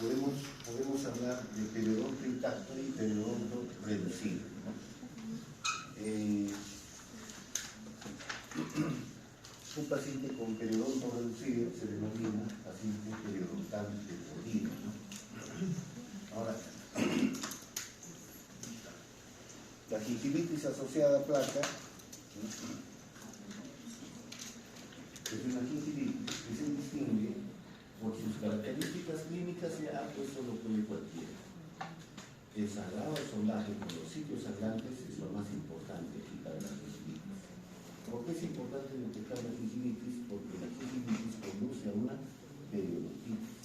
podemos hablar de periodonto intacto y periodonto reducido, ¿no? Un paciente con periodonto reducido se denomina paciente periodontal deportivo, ¿no? Ahora, la gingivitis asociada a placa, ¿no?, es una gingivitis que se distingue por sus características clínicas. Ya pues eso lo puede cualquiera. El sangrado o sondaje por los sitios sangrantes es lo más importante aquí para la gingivitis. ¿Por qué es importante detectar la gingivitis? Porque la gingivitis conduce a una periodontitis.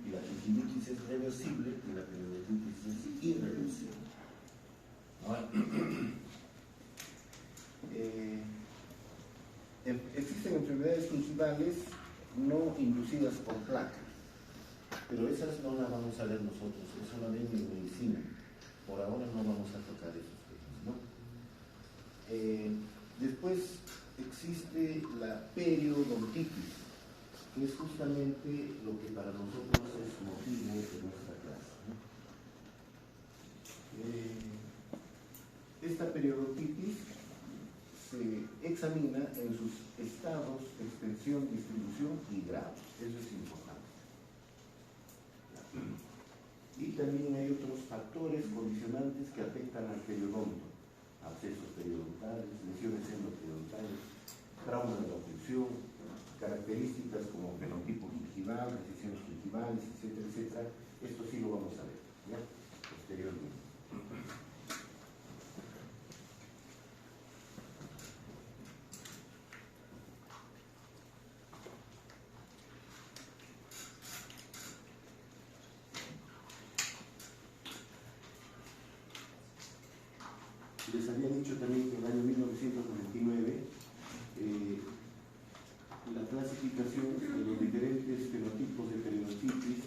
Y la gingivitis es reversible y la periodontitis es irreversible. Ahora, existen enfermedades gingivales no inducidas por placa, pero esas no las vamos a ver nosotros, eso la ven en medicina. Por ahora no vamos a tocar esos temas, ¿no? Después existe la periodontitis, que es justamente lo que para nosotros es motivo de nuestra clase, ¿no? Esta periodontitis se examina en sus estados, extensión, distribución y grado. Eso es importante. Y también hay otros factores condicionantes que afectan al periodonto: abscesos periodontales, lesiones endoperiodonales, trauma de la oclusión, características como fenotipo gingival, recisiones gingivales, etcétera, etcétera. Esto sí lo vamos a ver, ¿ya?, posteriormente. Les había dicho también que en el año 1999 la clasificación de los diferentes fenotipos de periodontitis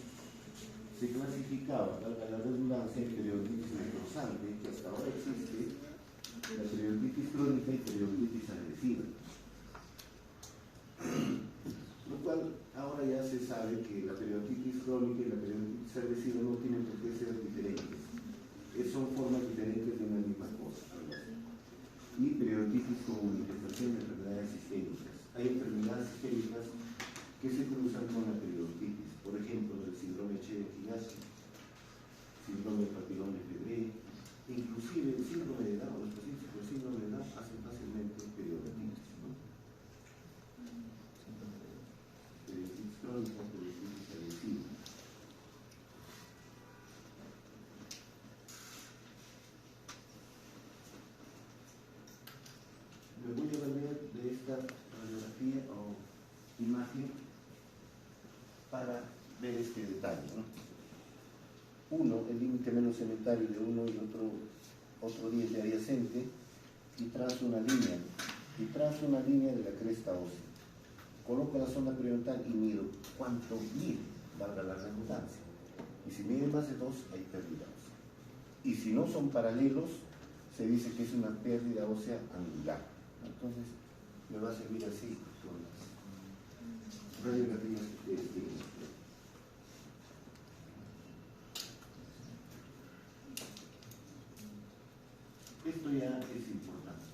se clasificaba, valga la redundancia, en periodontitis necrosante, que hasta ahora existe, la periodontitis crónica y periodontitis agresiva. Lo cual ahora ya se sabe que la periodontitis crónica y la periodontitis agresiva no tienen por qué ser diferentes. Son formas diferentes de una misma cosa. Y periodontitis como manifestación de enfermedades sistémicas. Hay enfermedades sistémicas que se cruzan con la periodontitis, por ejemplo, el síndrome Cherenkinaski, síndrome del papilón de Febvre, inclusive el síndrome de Down. Los pacientes con síndrome de Down hacen fácilmente periodontitis, ¿no? Periodontitis crónica, periodontitis agresiva. Me voy a valer de esta radiografía o imagen para ver este detalle, ¿no? Uno, el límite menos cementario de uno y otro diente adyacente, y trazo una línea de la cresta ósea. Coloco la sonda periodontal y mido cuánto mide, valga la redundancia. Y si mide más de 2, hay pérdida ósea. Y si no son paralelos, se dice que es una pérdida ósea angular. Entonces, me va a servir así con las radiografías que ustedes tienen. Esto ya es importante.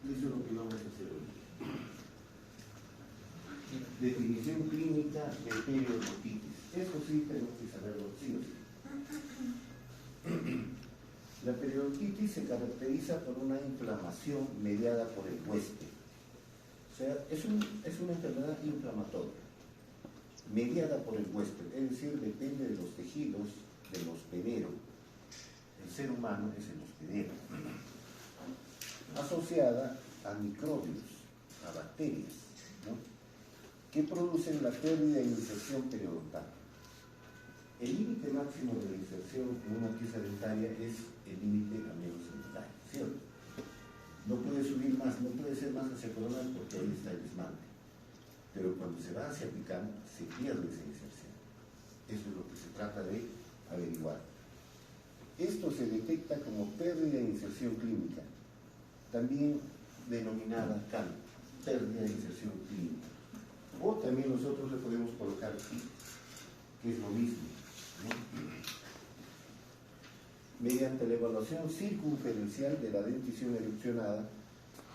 Eso es lo que vamos a hacer hoy. Definición clínica de periodontitis. Eso sí tenemos que saberlo, sí o sí. La periodontitis se caracteriza por una inflamación mediada por el huésped. O sea, es una enfermedad inflamatoria, mediada por el huésped, es decir, depende de los tejidos del hospedero. El ser humano es el hospedero. Asociada a microbios, a bacterias, ¿no?, que producen la pérdida e inserción periodontal. El límite máximo de la inserción en una pieza dentaria es el límite amenocementario, ¿cierto? No puede subir más, no puede ser más hacia coronal porque ahí está el esmalte. Pero cuando se va hacia apical, se pierde esa inserción. Eso es lo que se trata de averiguar. Esto se detecta como pérdida de inserción clínica, también denominada CAN, pérdida de inserción clínica. O también nosotros le podemos colocar PIC, que es lo mismo. mediante la evaluación circunferencial de la dentición erupcionada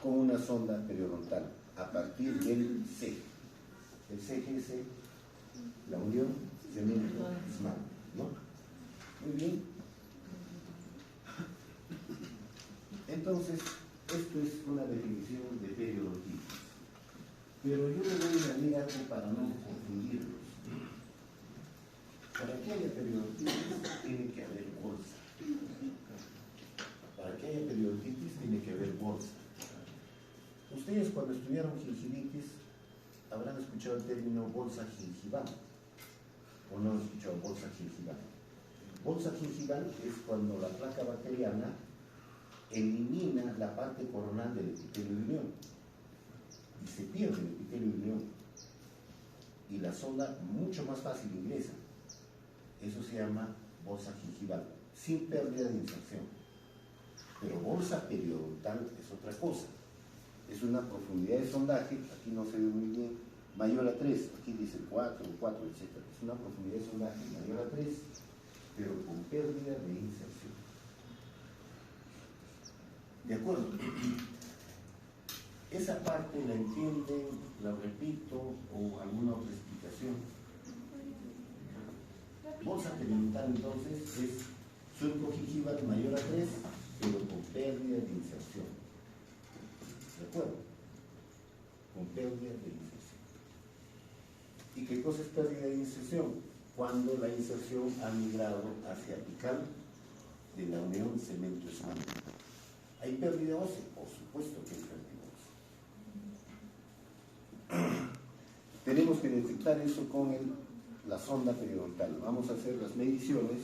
con una sonda periodontal a partir del CEG. El CEG es la unión cemento-esmalte, ¿no? Muy bien. Entonces, esto es una definición de periodontitis. Pero yo le voy a añadir algo para no confundirlos. Para que haya periodontitis tiene que haber bolsa. Para que haya periodontitis tiene que haber bolsa. Ustedes cuando estudiaron gingivitis habrán escuchado el término bolsa gingival. ¿O no han escuchado bolsa gingival? Bolsa gingival es cuando la placa bacteriana elimina la parte coronal del epitelio de unión y se pierde el epitelio de unión y la sonda mucho más fácil ingresa. Eso se llama bolsa gingival, sin pérdida de inserción. Pero bolsa periodontal es otra cosa. Es una profundidad de sondaje, aquí no se ve muy bien, mayor a 3, aquí dice 4, etc. Es una profundidad de sondaje mayor a 3, pero con pérdida de inserción. ¿De acuerdo? Esa parte la entienden, la repito, o alguna otra explicación. Bolsa periodontal entonces es surco gingival mayor a 3, pero con pérdida de inserción. ¿De acuerdo? Con pérdida de inserción. ¿Y qué cosa es pérdida de inserción? Cuando la inserción ha migrado hacia apical de la unión cemento-esmalte. ¿Hay pérdida ósea? Por supuesto que hay pérdida ósea. Tenemos que detectar eso con la sonda periodontal. Vamos a hacer las mediciones.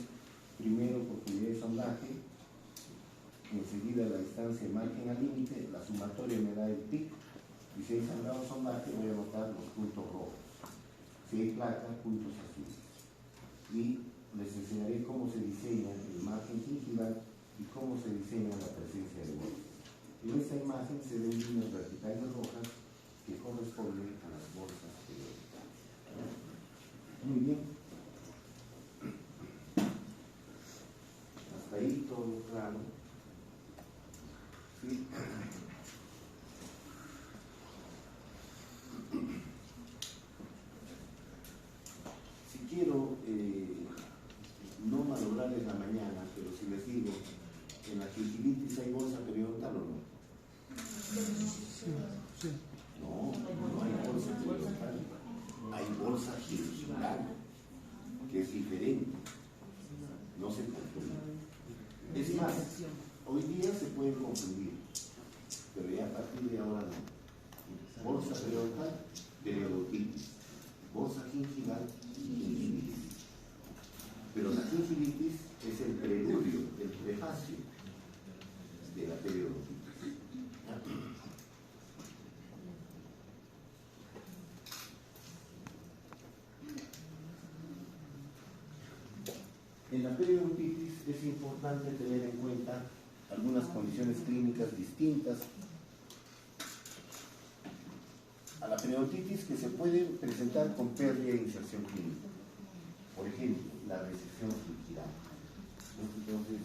Primero profundidad de sondaje, enseguida la distancia de margen al límite, la sumatoria me da el pic, y si hay sangrado sondaje voy a anotar los puntos rojos. Si hay placa, puntos azules. Y les enseñaré cómo se diseña el margen gingival y cómo se diseña la presencia de bolsas. En esta imagen se ven líneas verticales rojas que corresponden a las bolsas periodontal. Muy bien. Hasta ahí todo claro. ¿Sí? Si quiero no malograrles la mañana, pero si les digo, ¿en la gingivitis hay bolsa periodontal o no? Sí. No, no hay bolsa periodontal. Hay bolsa gingival, que es diferente. No se confunde. Es más, hoy día se pueden confundir, pero ya a partir de ahora no. Bolsa periodontal, periodontitis. Bolsa gingival, gingivitis. Pero la gingivitis es el preludio, el prefacio de la periodontitis. En la periodontitis es importante tener en cuenta algunas condiciones clínicas distintas a la periodontitis que se puede presentar con pérdida de inserción clínica. Por ejemplo, la recesión gingival. Entonces,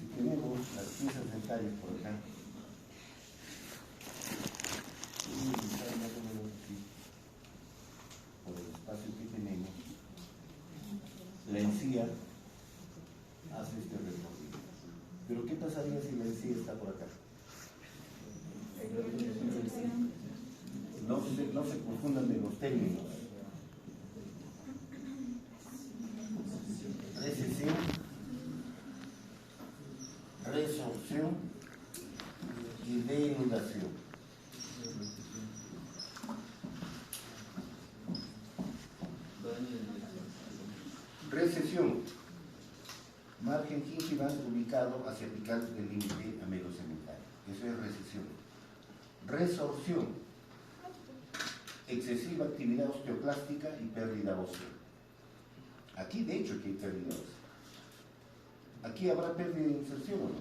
si tenemos las piezas dentarias por acá, por el espacio que tenemos, la encía hace este recorrido. Pero ¿qué pasaría si la encía está por acá? No se confundan de los términos. Recesión, resorción y denudación. Recesión, margen gingival ubicado hacia apical del límite amelocementario. Eso es recesión. Resorción, excesiva actividad osteoclástica y pérdida ósea. Aquí de hecho que hay pérdida ósea. ¿Aquí habrá pérdida de inserción o no?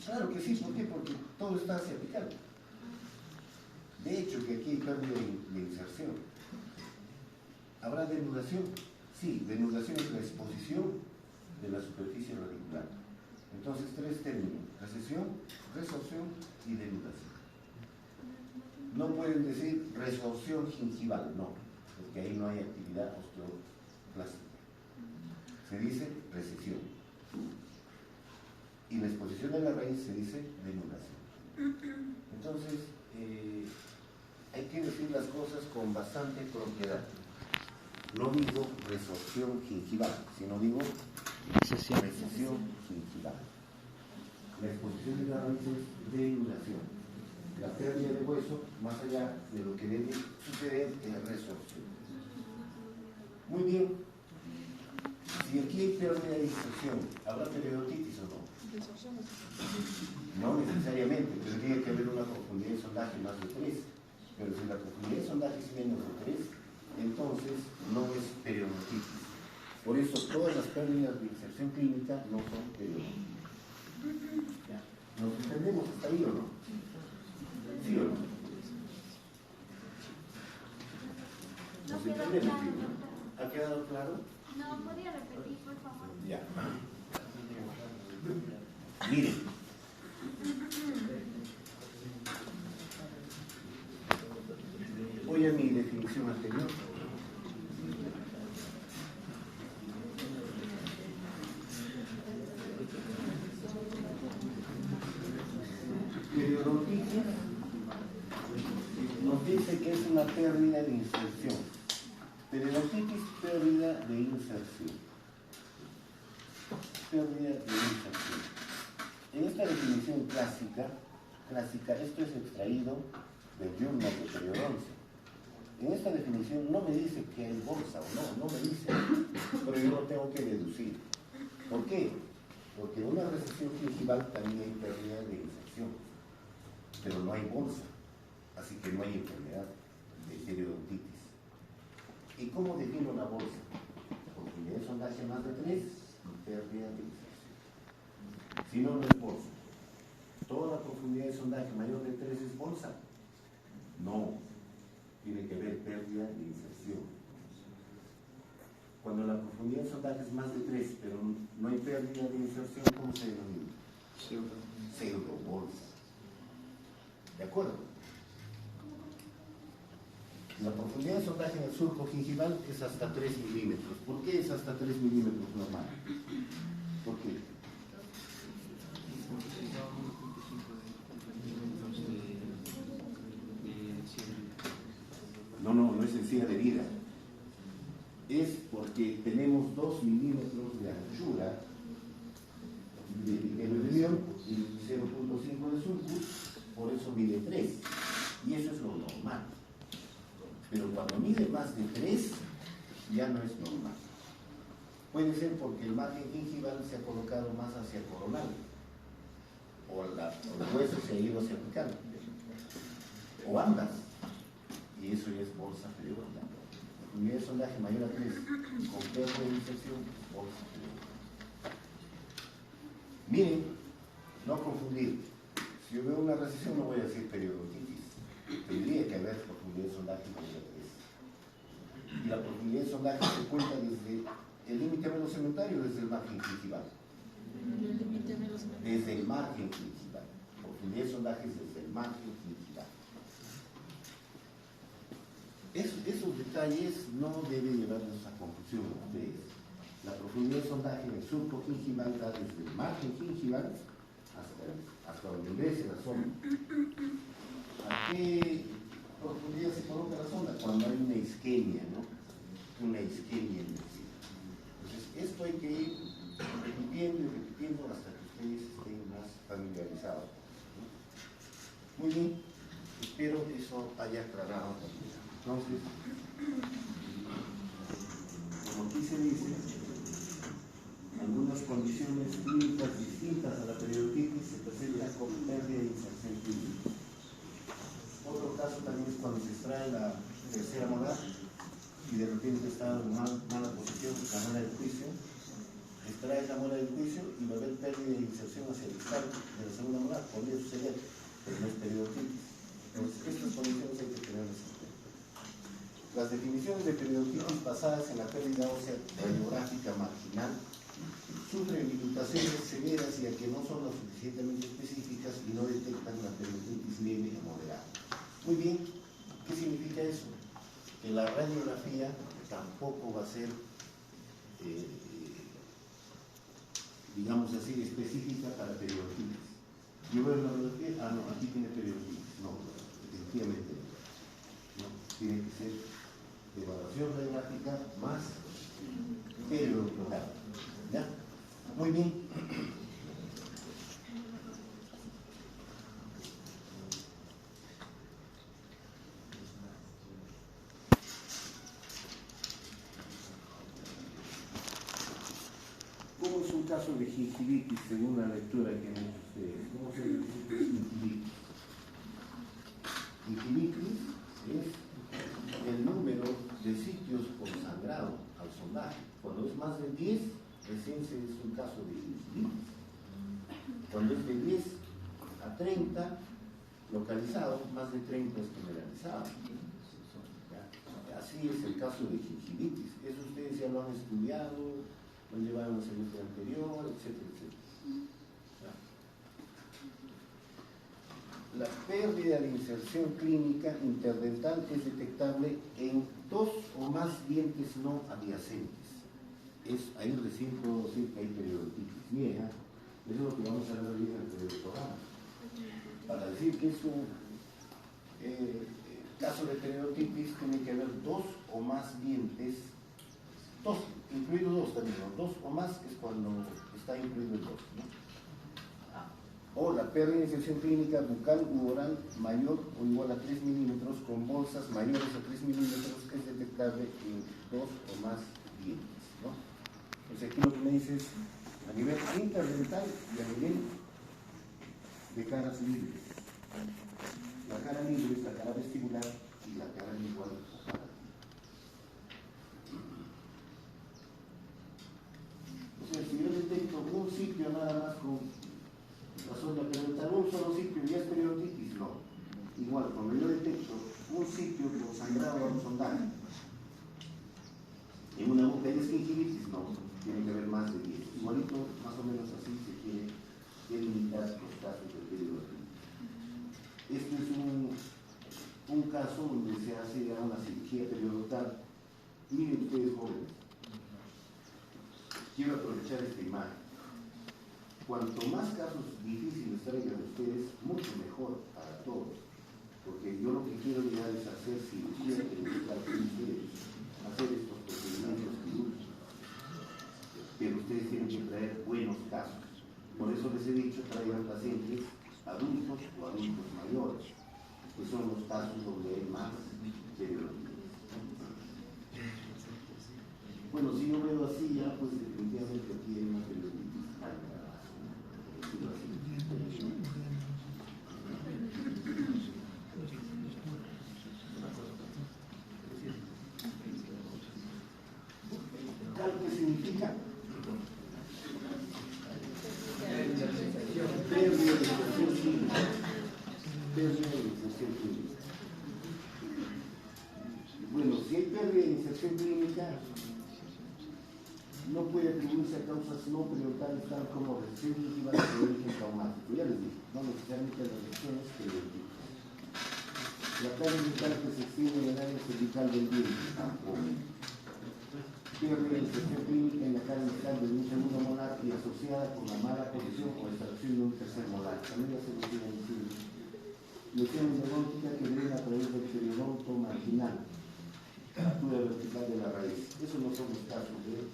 Claro que sí, ¿por qué? Porque todo está hacia apical. De hecho, que aquí hay pérdida de inserción. ¿Habrá denudación? Sí, denudación es la exposición de la superficie radicular. Entonces, tres términos: recesión, resorción y denudación. No pueden decir resorción gingival, no, porque ahí no hay actividad osteoclástica. Se dice recesión. Y la exposición de la raíz se dice denudación. Entonces, hay que decir las cosas con bastante propiedad. No digo resorción gingival, sino digo recesión gingival. La exposición de la raíz es denudación. La pérdida de hueso, más allá de lo que debe suceder, es resorción. Muy bien. Si aquí hay pérdida de inserción, ¿habrá periodontitis o no? No necesariamente, tendría que haber una profundidad de sondaje más de 3. Pero si la profundidad de sondaje es menos de 3, entonces no es periodontitis. Por eso todas las pérdidas de inserción clínica no son periodontitis. ¿Nos entendemos hasta ahí o no? ¿Sí o no? ¿Nos entendemos? ¿Ha quedado claro? No, ¿podría repetir, por favor? Ya. Miren. Voy a mi definición anterior. Periodontitis nos dice que es una pérdida de inserción. Periodontitis, pérdida de inserción. Pérdida de inserción. En esta definición clásica, esto es extraído del Journal de Periodoncia. En esta definición no me dice que hay bolsa o no me dice, pero yo lo tengo que deducir. ¿Por qué? Porque en una recesión gingival también hay pérdida de inserción, pero no hay bolsa, así que no hay enfermedad de periodontitis. ¿Y cómo defino la bolsa? Profundidad de sondaje más de 3 y pérdida de inserción. Si no, no es bolsa. ¿Toda la profundidad de sondaje mayor de 3 es bolsa? No. Tiene que haber pérdida de inserción. Cuando la profundidad de sondaje es más de 3, pero no hay pérdida de inserción, ¿cómo se denomina? Pseudobolsa. ¿De acuerdo? La profundidad de sondaje en el surco gingival es hasta 3 milímetros. ¿Por qué es hasta 3 milímetros normal? ¿Por qué? No es encía de vida. Es porque tenemos 2 milímetros de anchura de reunión y 0.5 de sulcus, por eso mide 3. Y eso es lo normal. Pero cuando mide más de 3, ya no es normal. Puede ser porque el margen gingival se ha colocado más hacia coronal, o el hueso se ha ido hacia apical, o ambas. Y eso ya es bolsa periodontal. La profundidad de sondaje mayor a 3 con pérdida de inserción, bolsa periodontal. Miren, no confundir. Si yo veo una recesión no voy a decir periodontitis. Tendría que haber profundidad de sondaje mayor a 3. Y la profundidad de sondaje se cuenta desde el límite velocementario, desde el margen gingival. Desde el margen gingival. Profundidad de sondaje es desde el margen gingival. Esos detalles no deben llevarnos a confusión a ustedes. La profundidad de sondaje en el surco gingival da desde el margen gingival hasta donde ingrese la sonda. ¿A qué profundidad se coloca la sonda? Cuando hay una isquemia, ¿no? Una isquemia en el sitio. Entonces, esto hay que ir repitiendo y repitiendo hasta que ustedes estén más familiarizados, ¿no? Muy bien, espero que eso haya aclarado también. Entonces, como aquí se dice, algunas condiciones clínicas distintas a la periodontitis se presentan con pérdida de inserción clínica. Otro caso también es cuando se extrae la tercera molar y de repente está en mala posición la muela del juicio. Extrae la muela del juicio y va a haber pérdida de inserción hacia el distal de la segunda molar. Podría suceder, pero no es periodontitis. Entonces, estas condiciones hay que tenerlas en cuenta. Las definiciones de periodontitis basadas en la pérdida ósea radiográfica marginal sufren limitaciones severas ya que no son lo suficientemente específicas y no detectan la periodontitis leve o moderada. Muy bien, ¿qué significa eso? Que la radiografía tampoco va a ser, digamos así, específica para periodontitis. Yo veo la radiografía, no, aquí tiene periodontitis. No, definitivamente no. Tiene que ser evaluación radiográfica más periodontal. ¿Ya? Muy bien. ¿Cómo es un caso de gingivitis según la lectura que han hecho ustedes? ¿Cómo se dice gingivitis? Gingivitis es el número de sitios por sangrado al sondaje. Cuando es más de 10, recién es un caso de gingivitis. Cuando es de 10 a 30, localizado, más de 30 es generalizado. Así es el caso de gingivitis. Eso ustedes ya lo han estudiado, lo llevaron al semestre anterior, etcétera, etcétera. La pérdida de inserción clínica interdental es detectable en 2 o más dientes no adyacentes. Ahí recién puedo decir que hay periodontitis vieja. Eso es lo que vamos a ver hoy en el programa. Para decir que es un caso de periodontitis, tiene que haber 2 o más dientes, 2, incluido 2 también, ¿no? 2 o más es cuando está incluido el 2, ¿no? O la pérdida de inserción clínica bucal u oral mayor o igual a 3 milímetros con bolsas mayores a 3 milímetros es detectable en 2 o más dientes, ¿no? Entonces aquí lo que me dice es a nivel interdental y a nivel de caras libres. La cara libre es la cara vestibular y la cara lingual oral. O sea, si yo detecto un sitio nada más con la sonda periodontal, un solo sitio y es periodontitis, no. Igual, cuando yo detecto un sitio con sangrado al sondaje, en una boca de gingivitis, no, tiene que haber más de 10. Igualito, más o menos así se quiere delimitar los casos de periodontitis. Este es un caso donde se hace ya una cirugía periodontal. Miren ustedes, jóvenes, quiero aprovechar esta imagen. Cuanto más casos difíciles traigan ustedes, mucho mejor para todos. Porque yo lo que quiero llegar es hacer cirugía periodontal con ustedes, hacer estos procedimientos quirúrgicos. Pero ustedes tienen que traer buenos casos. Por eso les he dicho, traigan pacientes adultos o adultos mayores, que son los casos donde hay más periodontitis. Bueno, si yo veo así ya, pues definitivamente aquí hay una periodontitis. ¿Qué significa? Pérdida de inserción clínica. Pérdida de inserción clínica. Bueno, si hay pérdida de inserción clínica, no puede atribuirse a causas no periodontales tal como recesión gingival de origen traumático. Ya les dije, no necesariamente las lesiones periodontitis. La pérdida que se extiende en el área cervical del diente, tampoco. Pérdida de inserción clínica en la cara distal de un segundo molar y asociada con la mala posición o extracción de un tercer molar. También ya se lo tiene decir. Lesión endodóntica que viene a través del periodonto marginal, altura vertical de la raíz. Esos no son los casos de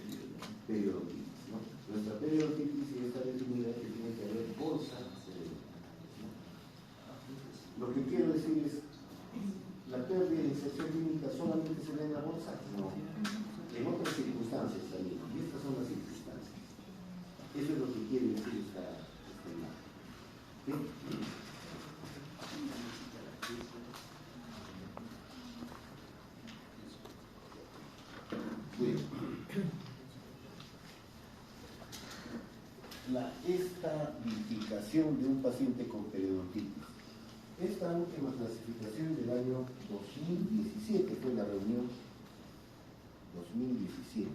periodontitis, ¿no? Nuestra periodontitis está definida que tiene que haber bolsa periodontitis, ¿no? Lo que quiero decir es, la pérdida de inserción clínica solamente se ve en la bolsa, no. En otras circunstancias también, y estas son las circunstancias. Eso es lo que quiere decir esta imagen. ¿Sí? Bueno, la estadificación de un paciente con periodontitis. Esta última clasificación del año 2017 fue la reunión 2017,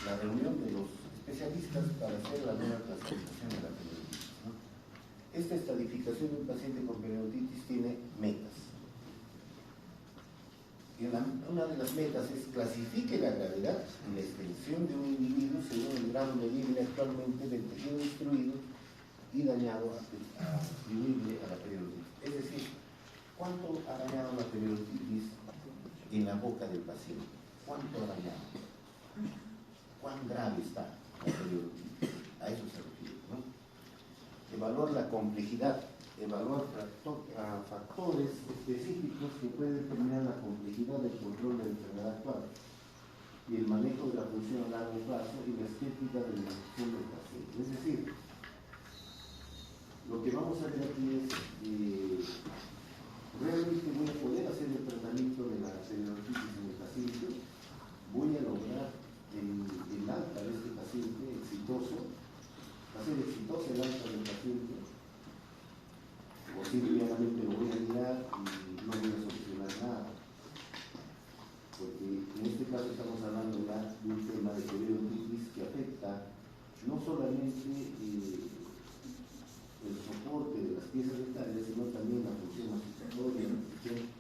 la reunión de los especialistas para hacer la nueva clasificación de la periodontitis, ¿no? Esta estadificación de un paciente con periodontitis tiene metas. Y una de las metas es clasifique la gravedad y la extensión de un individuo según el grado medible actualmente del tejido destruido y dañado atribuible a la periodontitis. Es decir, ¿cuánto ha dañado la periodontitis en la boca del paciente? ¿Cuánto ha dañado? ¿Cuán grave está la periodontitis? A eso se refiere, ¿no? Evaluar la complejidad, evaluar factores específicos que pueden determinar la complejidad del control de la enfermedad actual y el manejo de la función a largo plazo y la estética de la ejecución del paciente. Es decir, lo que vamos a ver aquí es realmente voy a poder hacer el tratamiento de la periodontitis en el paciente, voy a lograr el alta de este paciente exitoso, hacer exitosa el alta del paciente, o simplemente lo voy a mirar y no voy a solucionar nada, porque en este caso estamos hablando ya de un tema de periodontitis que afecta no solamente el soporte de las piezas dentales, sino también la función masticatoria, la función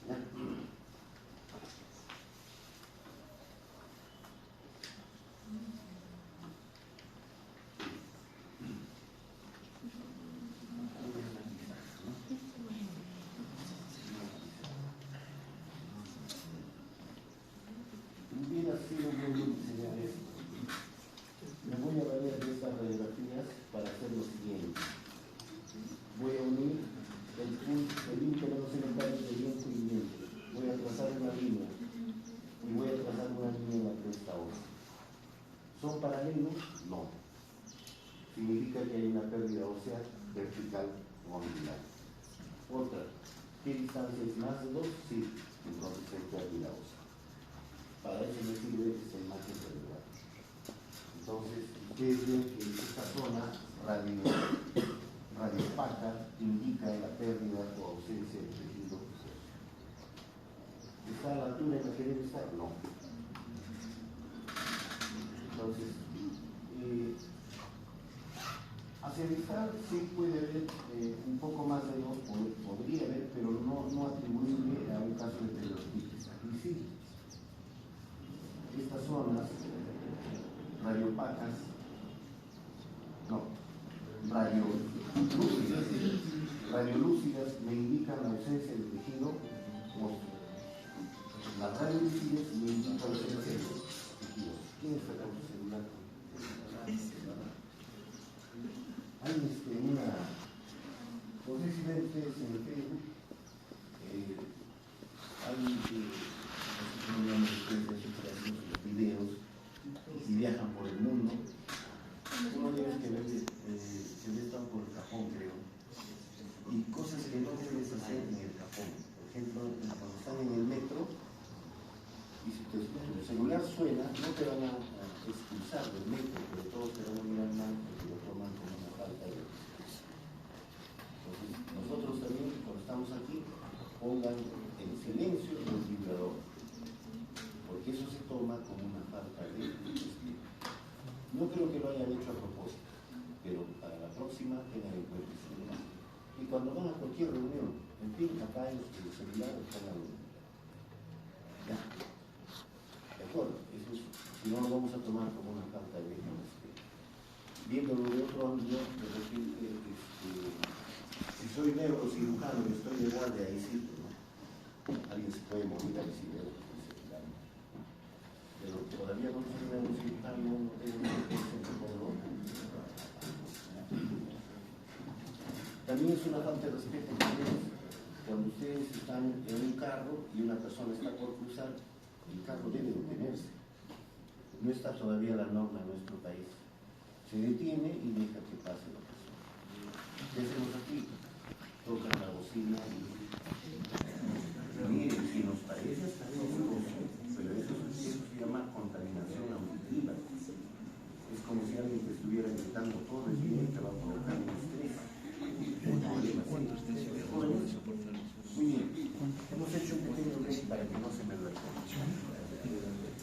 ¿ya? Hubiera sido muy bien diseñar esto. Me voy a valer de estas radiografías para hacer lo siguiente. Voy a unir el límite segmentario de diente y diente. Voy a trazar una línea y voy a trazar una línea en la cresta ósea. ¿Son paralelos? No. Significa que hay una pérdida ósea vertical o angular. Otra. ¿Qué distancia es más de 2? Sí. Entonces hay pérdida ósea. Para eso me sirve esta imagen cerebral. Entonces, ustedes ven que esta zona radiopaca indica la pérdida o ausencia de tejido óseo. ¿Está a la altura en la que debe estar? No. Entonces, hacia el distal sí puede haber un poco más de 2, podría haber, pero no atribuible a un caso de periodontitis. Y sí, estas zonas radiopacas, no, radiolúcidas me indican la ausencia del tejido óseo. Las radiolúcidas me indican la ausencia del tejido. ¿Quién está con su celular? Hay una, no sé si ven ustedes en el Facebook, hay videos y viajan por el mundo. Uno de ellos que se ve estado por el Japón, creo, y cosas que no debes hacer en el Japón. Por ejemplo, cuando están en el metro y si tu celular suena, no te van a expulsar del metro, pero todos te van a mirar mal porque lo toman como una falta de respeto. Entonces, nosotros también, cuando estamos aquí, pongan en silencio el vibrador, porque eso se toma como una falta de respeto. No creo que lo hayan hecho a propósito, pero para la próxima tengan en cuenta el celular. Y cuando van a cualquier reunión, en fin, acá en el celular pongan ya. De acuerdo, eso es, si no lo vamos a tomar como una falta de respeto. Viéndolo de otro ángulo, de repente, si soy neurocirujano y estoy de guardia, ahí sí, ¿no? Alguien se puede morir ahí sí, pero todavía no soy neurocirujano, no tengo una experiencia en todo. También es una falta de respeto cuando ustedes están en un carro y una persona está por cruzar, el carro debe detenerse. No está todavía la norma en nuestro país. Se detiene y deja que pase la persona. ¿Qué hacemos aquí? Tocan la bocina y miren, si nos parece escandaloso, pero eso se llama contaminación auditiva. Es como si alguien te estuviera gritando todo el día y te va a provocar un estrés. problemas. Jóvenes, muy bien. Hemos hecho un pequeño break para que no se me duerma.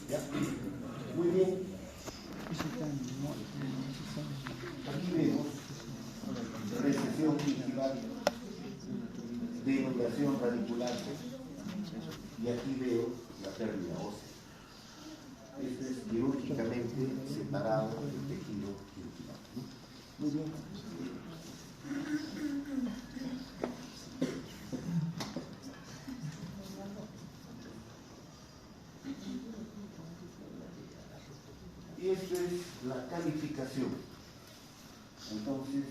¿Ya? Muy bien. Aquí vemos recesión gingival, denudación radicular, y aquí veo la pérdida ósea. Este es quirúrgicamente separado del tejido gingival. Muy bien. Y esto es la calificación. Entonces,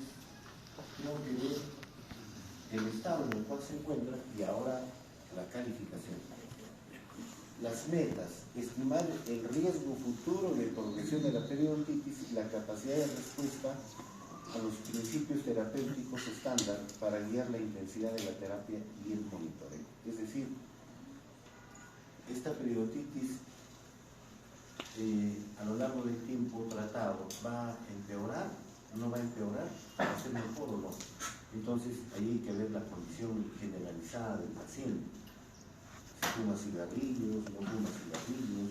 tengo que ver el estado en el cual se encuentra y ahora la calificación. Las metas: estimar el riesgo futuro de progresión de la periodontitis y la capacidad de respuesta a los principios terapéuticos estándar para guiar la intensidad de la terapia y el monitoreo. Es decir, esta periodontitis a lo largo del tiempo tratado va a empeorar, no va a empeorar, va a ser mejor o no. Entonces ahí hay que ver la condición generalizada del paciente. Si fuma cigarrillos, no fuma cigarrillos,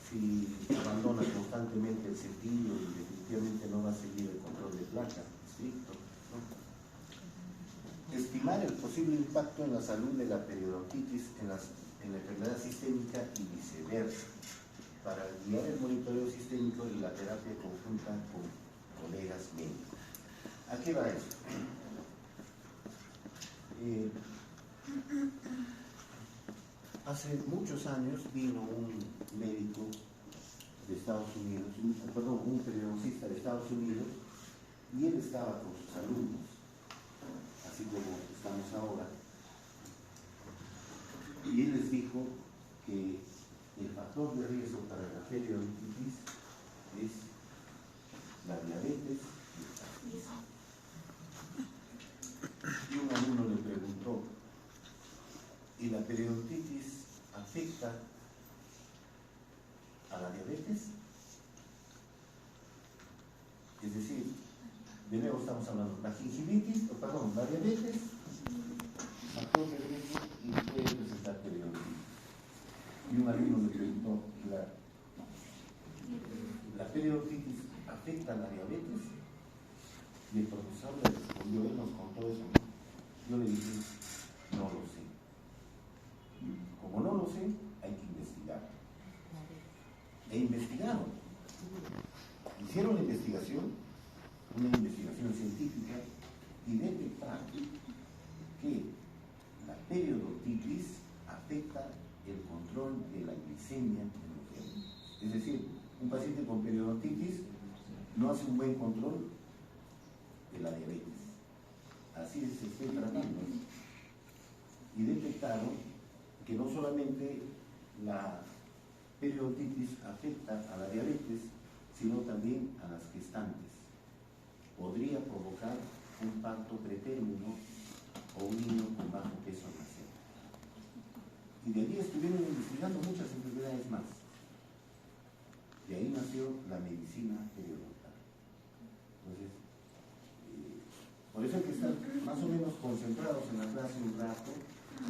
si abandona constantemente el cepillo y definitivamente no va a seguir el control de placa estricto, ¿no? Estimar el posible impacto en la salud de la periodontitis en la enfermedad sistémica y viceversa, para guiar el monitoreo sistémico y la terapia conjunta con colegas médicos. ¿A qué va eso? Hace muchos años vino un médico de Estados Unidos, un periodoncista de Estados Unidos, y él estaba con sus alumnos, así como estamos ahora, y él les dijo que el factor de riesgo para la periodontitis es la diabetes y el tabaquismo. Y un alumno le preguntó: ¿y la periodontitis afecta a la diabetes? Es decir, de nuevo estamos hablando de la gingivitis, la diabetes, factor de riesgo y puede presentar periodontitis. Y un alumno le preguntó: ¿la periodontitis afecta a la diabetes? Y el profesor le respondió, él nos contó eso, ¿no? Yo le dije: no lo sé. Como no lo sé, hay que investigar. E investigaron. Hicieron una investigación científica, y detectaron que la periodontitis afecta el control de la glicemia en los diabéticos. Es decir, un paciente con periodontitis no hace un buen control de la diabetes. Así se está tratando. Y detectaron que no solamente la periodontitis afecta a la diabetes, sino también a las gestantes. Podría provocar un parto pretérmino o un niño con bajo peso al nacer. Y de allí estuvieron investigando muchas enfermedades más. De ahí nació la medicina periodontal. Entonces, por eso hay que estar más o menos concentrados en la clase un rato,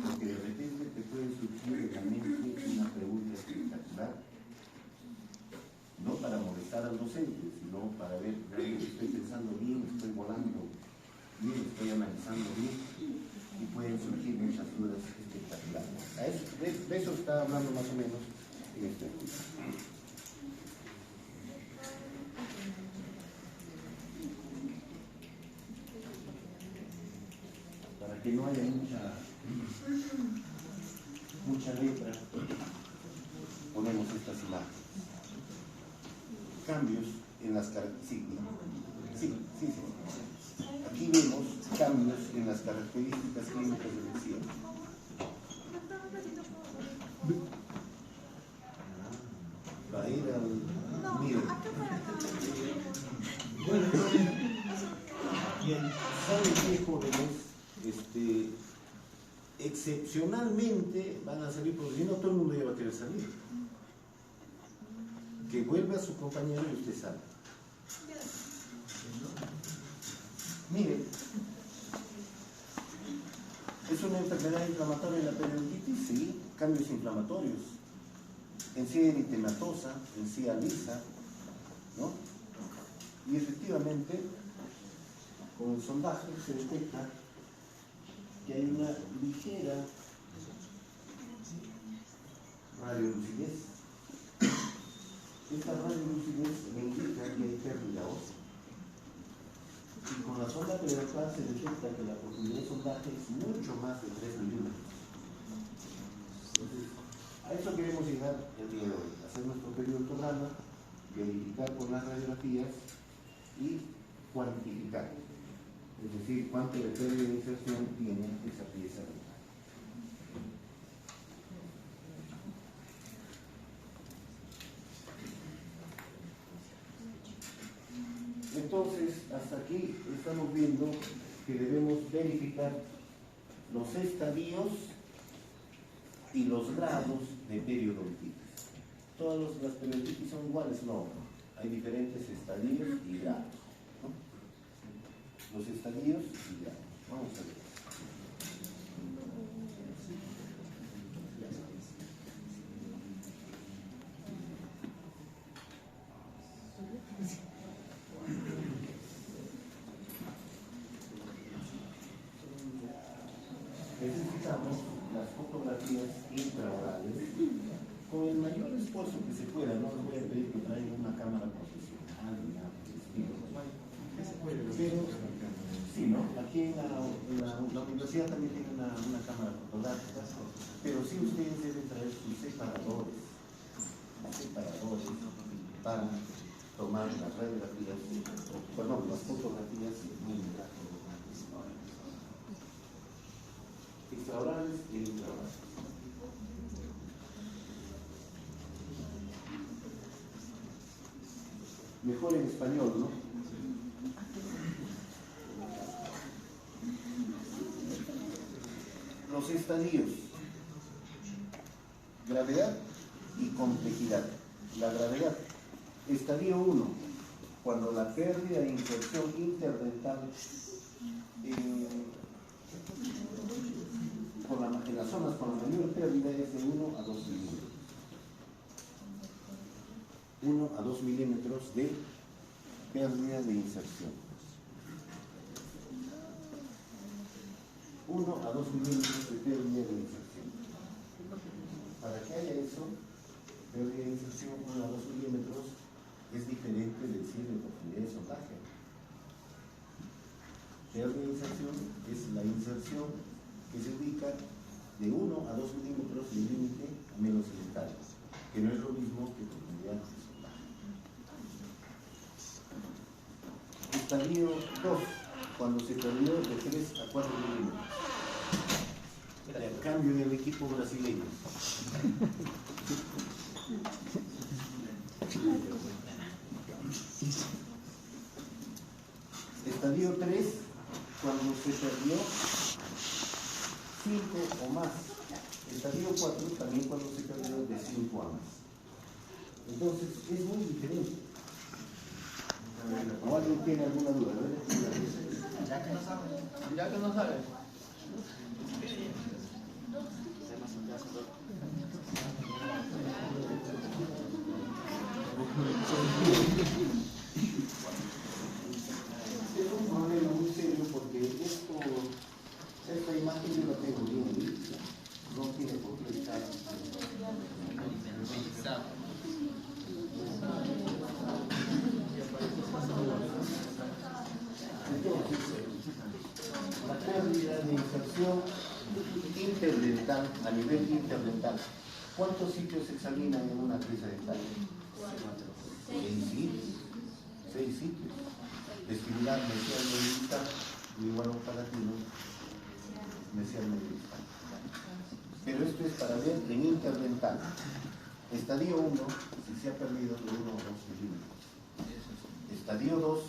porque de repente te puede surgir en la mente una pregunta espectacular, no para molestar al docente, sino para ver, realmente estoy pensando bien, estoy volando bien, estoy analizando bien, y pueden surgir muchas dudas espectaculares. De eso está hablando más o menos en este curso. Para que no haya mucha letra, ponemos estas imágenes. Cambios en las características. Sí. Aquí vemos cambios en las características clínicas del paciente. Va a ir al... Miren. Bueno, ¿saben qué, jóvenes? Excepcionalmente van a salir, porque si no todo el mundo ya va a querer salir. Que vuelva a su compañero y usted salga. Miren, inflamatorio en la periodontitis? Sí, cambios inflamatorios. Encía eritematosa, encía lisa, ¿no? Y efectivamente, con el sondaje se detecta que hay una ligera radiolucidez. Esta radiolucidez me indica que hay pérdida ósea. Y con la sonda periodontal se detecta que la profundidad de sondaje es mucho más de 3 milímetros. Entonces, a eso queremos llegar el día de hoy, hacer nuestro periodontograma, verificar con las radiografías y cuantificar. Es decir, cuánto de pérdida de inserción tiene esa pieza dental. Entonces, hasta aquí estamos viendo que debemos verificar los estadios y los grados de periodontitis. ¿Todas las periodontitis son iguales? No, hay diferentes estadios y grados, ¿no? Los estadios y grados. Vamos a ver. Necesitamos las fotografías intraorales con el mayor esfuerzo que se pueda. No les voy a pedir que traigan una cámara profesional ni nada por el estilo. Pero sí, ¿no? Aquí en la universidad también tiene una cámara fotográfica, pero sí ustedes deben traer sus separadores para tomar las radiografías, perdón, las fotografías muy gráficas. Extraorales e intraorales. Mejor en español, ¿no? Los estadios: gravedad y complejidad. La gravedad: estadio 1, cuando la pérdida de inserción interdental en las zonas con la mayor pérdida es de 1 a 2 milímetros. 1 a 2 milímetros de pérdida de inserción. 1 a 2 milímetros de pérdida de inserción. Para que haya eso, pérdida de inserción 1 a 2 milímetros es diferente del cierre de profundidad de sondaje. Pérdida de inserción es la inserción que se ubica de 1 a 2 milímetros de límite melocilitar, que no es lo mismo que profundidad de sondaje. Estadio 2, cuando se perdió de 3 a 4 milímetros. El cambio del equipo brasileño. Estadio 3, cuando se perdió 5 o más. Estadio 4, también cuando se perdió de 5 a más. Entonces, es muy diferente. ¿O alguien tiene alguna duda? Ya que no sabe. Es un problema muy serio porque esta imagen yo la tengo bien lista. No tiene por qué estar. Entonces, la pérdida de inserción interdental, a nivel interdental, ¿cuántos sitios se examinan en una pieza dental? 6 sitios. 6 sitios. Vestibular, mesial, medial, igual un palatino, mesial, medial. Pero esto es para ver en interdental. Estadio 1, si se ha perdido de 1 a 2 milímetros. Estadio 2,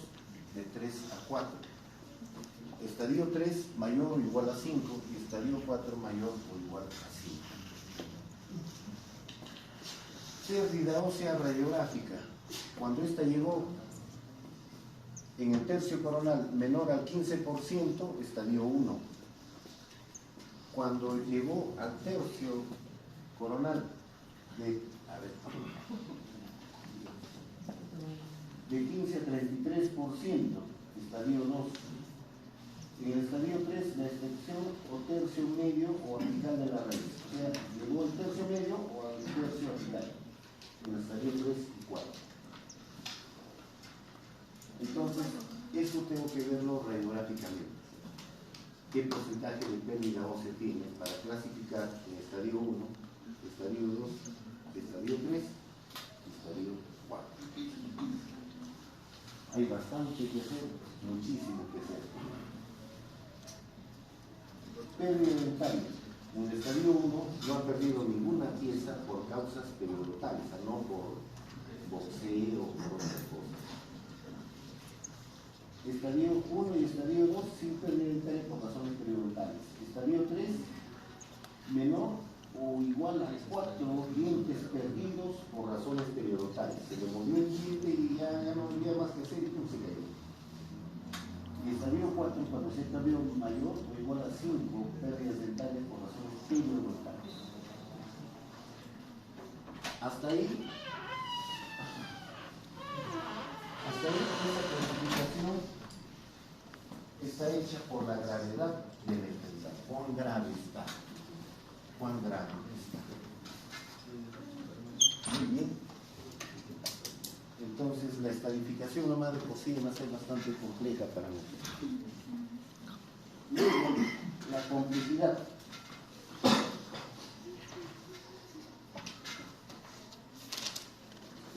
de 3 a 4. Estadio 3, mayor o igual a 5. Y estadio 4, mayor o igual a 5. Pérdida ósea radiográfica. Cuando esta llegó en el tercio coronal menor al 15%, estadio 1. cuando llegó al tercio coronal de 15 a 33%, estadio 2. En el estadio 3, la excepción o tercio medio o apical de la raíz. O sea, llegó al tercio medio o al tercio apical. En el estadio 3 y 4. Entonces, eso tengo que verlo radiográficamente. ¿Qué porcentaje de pérdida ósea tiene para clasificar en estadio 1, estadio 2, estadio 3 y estadio 4? Hay bastante que hacer, muchísimo que hacer. Pérdida dental. En el estadio 1 no ha perdido ninguna pieza por causas periodontales, no por boxeo o por otras cosas. Estadio 1 y estadio 2 sin pérdida dental por razones periodontales. Estadio 3 menor o igual a 4 dientes perdidos por razones periodontales. Se le movió el diente y ya no había más que hacer y se cayó. Y estadio 4 cuando se estadio mayor o igual a 5 pérdidas dentales por razones periodontales. Hasta ahí esa clasificación está hecha por la gravedad de la enfermedad. ¿Cuán grave está? ¿Cuán grave está? Muy bien. Entonces la estadificación, la madre por sí va a ser bastante compleja para nosotros. Luego, la complejidad.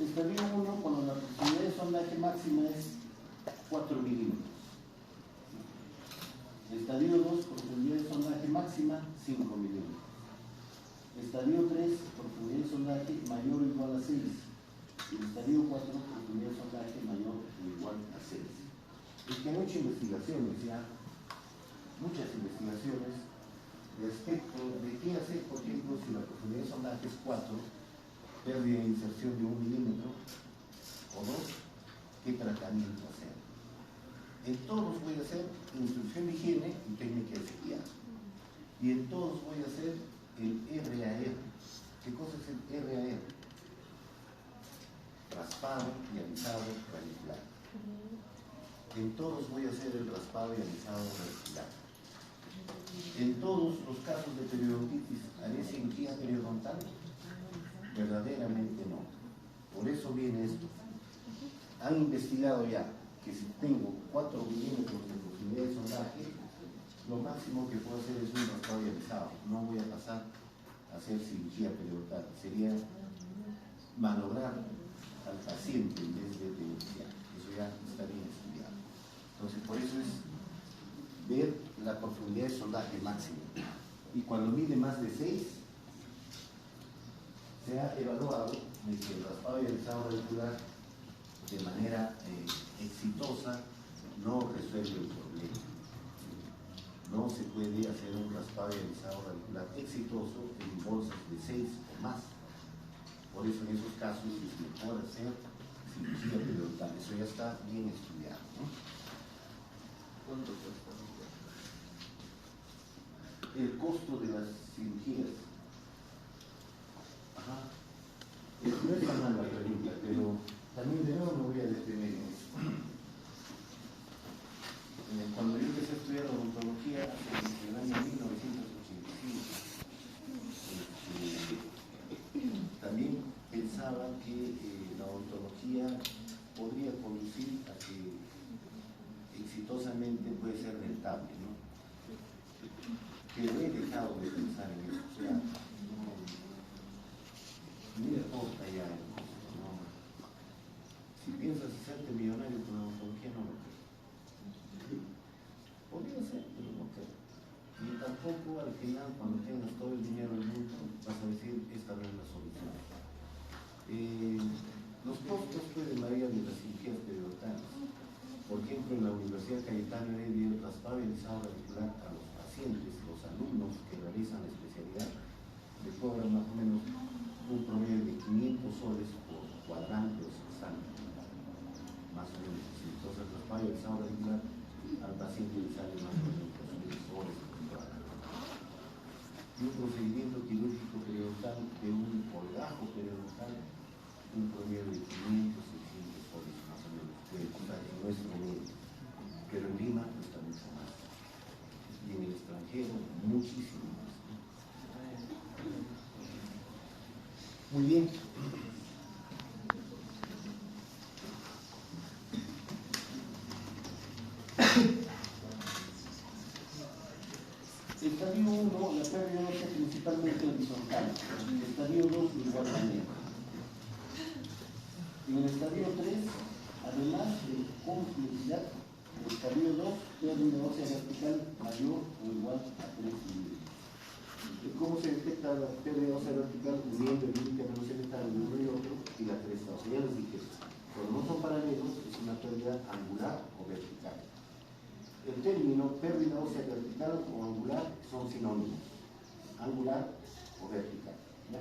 Estadio 1, cuando la profundidad de sondaje máxima es 4 milímetros. Estadio 2, profundidad de sondaje máxima 5 milímetros. Estadio 3, profundidad de sondaje mayor o igual a 6. Y estadio 4, profundidad de sondaje mayor o igual a 6. Es que hay muchas investigaciones ya, muchas investigaciones respecto de qué hacer, por ejemplo, si la profundidad de sondaje es 4, pérdida de inserción de 1 milímetro o 2, ¿qué tratamiento hacer? En todos voy a hacer instrucción de higiene y técnica de sequía. Y en todos voy a hacer el RAR. ¿Qué cosa es el RAR? Raspado y alisado radicular. En todos voy a hacer el raspado y alisado radicular. En todos los casos de periodontitis, ¿haré cirugía periodontal? Verdaderamente no. Por eso viene esto. Han investigado ya que si tengo 4 milímetros de profundidad de sondaje, lo máximo que puedo hacer es un raspado y alisado. No voy a pasar a hacer cirugía periodontal. Sería malograr al paciente en vez de denunciar. Eso ya está bien estudiado. Entonces, por eso es ver la profundidad de sondaje máximo. Y cuando mide más de 6, se ha evaluado de que el raspado y alisado radicular de manera exitosa no resuelve el problema. No se puede hacer un raspado y alisado radicular exitoso en bolsas de 6 o más. Por eso en esos casos es mejor hacer cirugía periodontal. Eso ya está bien estudiado, ¿no? ¿Cuánto cuesta? El costo de las cirugías. Ajá. No es tan mala la pregunta, pero también de nuevo me voy a detener en eso. Cuando yo empecé a estudiar odontología en el año 1985, también pensaba que la odontología podría conducir a que exitosamente puede ser rentable, ¿no? Pero he dejado de pensar en eso. O sea, no me importa ya el costo, ¿no? Si piensas hacerte millonario con la odontología, no lo creo. Podría ser, pero no creo. Y tampoco al final, cuando tengas todo el dinero del mundo, vas a decir, esta no es la solución. Los costos pueden variar de las cirugías periodontales. Por ejemplo, en la Universidad Cayetano Heredia, el raspado y alisado radicular a los pacientes, los alumnos que realizan la especialidad, les cobran más o menos un promedio de 500 soles por cuadrante o sexante. Más o menos. Entonces, el raspado y alisado radicular al paciente le sale más o menos 2.000 soles por cuadrante. y un procedimiento quirúrgico periodontal de un colgajo periodontal, un promedio de 500, 600 soles más o menos, en nuestro medio, pero en Lima cuesta mucho más, y en el extranjero muchísimo más. Muy bien. Estadio 1, la pérdida ósea principalmente horizontal. Estadio 2, igualmente. En el estadio 3, además de complejidad, el estadio 2, pérdida ósea vertical mayor o igual a 3 milímetros. ¿Cómo se detecta la pérdida ósea vertical? Uniendo el límite menos elemental de uno y otro y la cresta ósea. Ya les dije, cuando no son paralelos, es una pérdida angular o vertical. El término pérdida ósea vertical o angular son sinónimos, angular o vertical. ¿Ya?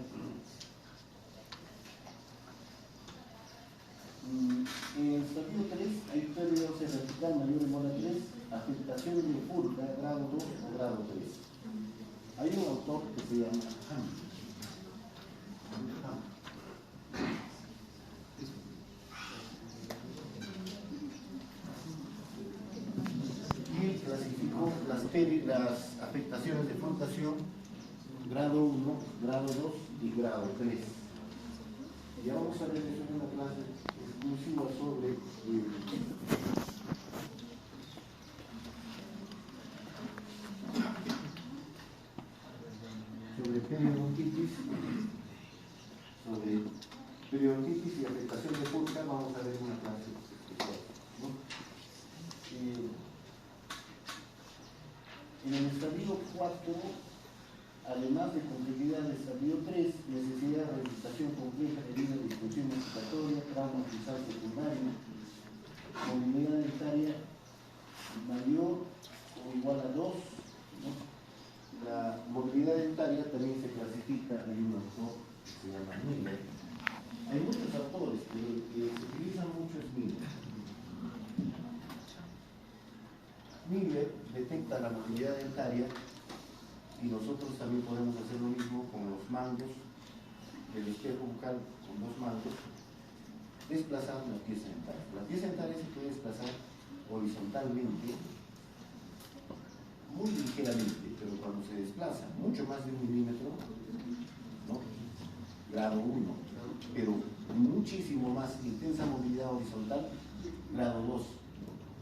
En el estadio 3 hay pérdida ósea vertical mayor o igual a 3, afectación de furca, grado 2 o grado 3. Hay un autor que se llama Ham. Y él clasificó las afectaciones de furcación grado 1, grado 2 y grado 3. Ya vamos a ver eso en una clase exclusiva sobre periodontitis y afectación de furca. Vamos a ver una clase especial, ¿no? En el estadio 4, además de complejidad del estadio 3, necesidad de rehabilitación compleja debido a disfunción respiratoria, trauma cruzal secundario, movilidad dentaria mayor o igual a 2, ¿no? La movilidad dentaria también se clasifica en un autor que se llama Miller. Hay muchos autores, pero el que se utiliza mucho es Miller. Miller detecta la movilidad dentaria y nosotros también podemos hacer lo mismo con los mangos del espejo bucal, con dos mangos, desplazando la pieza dentaria. La pieza dentaria se puede desplazar horizontalmente, muy ligeramente, pero cuando se desplaza mucho más de 1 milímetro, ¿no? Grado 1, pero muchísimo más intensa movilidad horizontal, grado 2,